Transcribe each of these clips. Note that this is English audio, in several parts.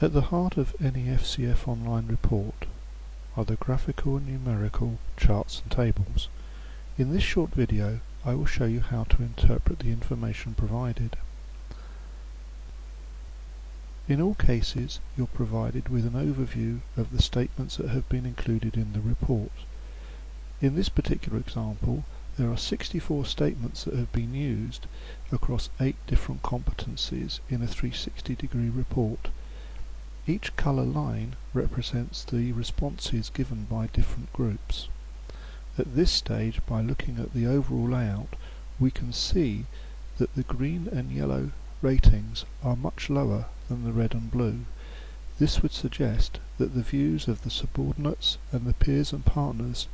At the heart of any FCF Online report are the graphical and numerical charts and tables. In this short video, I will show you how to interpret the information provided. In all cases, you're provided with an overview of the statements that have been included in the report. In this particular example, there are 64 statements that have been used across 8 different competencies in a 360-degree report. Each colour line represents the responses given by different groups. At this stage, by looking at the overall layout, we can see that the green and yellow ratings are much lower than the red and blue. This would suggest that the views of the subordinates and the peers and partners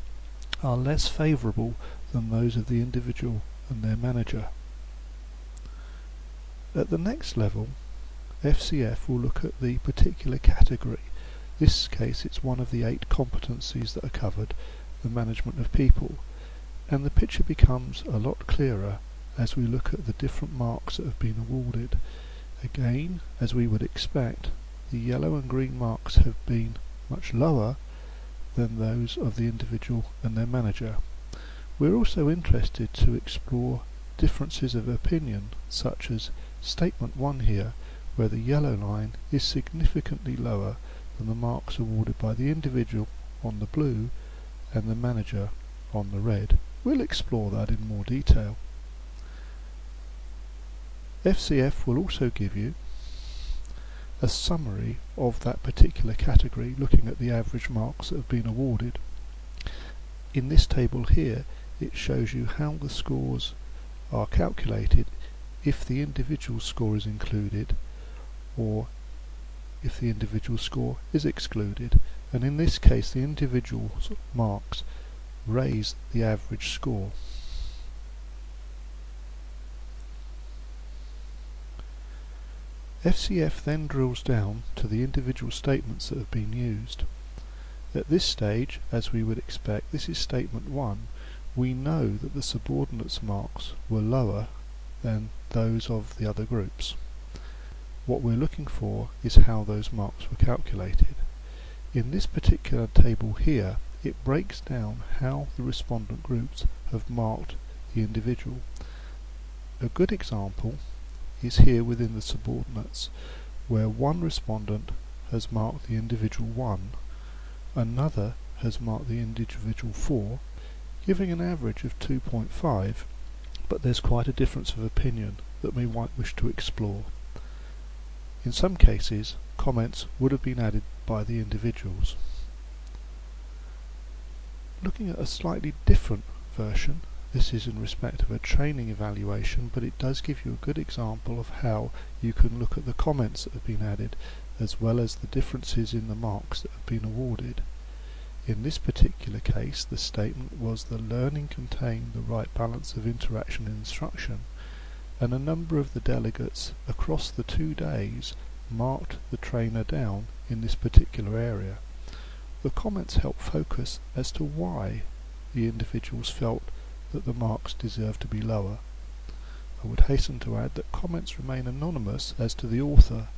are less favourable than those of the individual and their manager. At the next level, FCF will look at the particular category. In this case, it's one of the 8 competencies that are covered, the management of people, and the picture becomes a lot clearer as we look at the different marks that have been awarded. Again, as we would expect, the yellow and green marks have been much lower than those of the individual and their manager. We're also interested to explore differences of opinion, such as statement 1 here, where the yellow line is significantly lower than the marks awarded by the individual on the blue and the manager on the red. We'll explore that in more detail. FCF will also give you a summary of that particular category, looking at the average marks that have been awarded. In this table here, it shows you how the scores are calculated if the individual score is included or if the individual score is excluded, and in this case the individual marks raise the average score. FCF then drills down to the individual statements that have been used. At this stage, as we would expect, this is statement 1, we know that the subordinates' marks were lower than those of the other groups. What we're looking for is how those marks were calculated. In this particular table here, it breaks down how the respondent groups have marked the individual. A good example is here within the subordinates, where one respondent has marked the individual 1, another has marked the individual 4, giving an average of 2.5, but there's quite a difference of opinion that we might wish to explore. In some cases, comments would have been added by the individuals. Looking at a slightly different version, this is in respect of a training evaluation, but it does give you a good example of how you can look at the comments that have been added, as well as the differences in the marks that have been awarded. In this particular case, the statement was the learning contained the right balance of interaction and instruction, and a number of the delegates across the 2 days marked the trainer down in this particular area. The comments help focus as to why the individuals felt that the marks deserve to be lower. I would hasten to add that comments remain anonymous as to the author,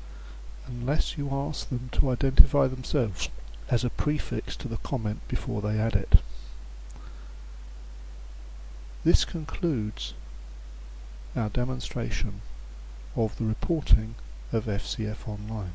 unless you ask them to identify themselves as a prefix to the comment before they add it. This concludes our demonstration of the reporting of FCF Online.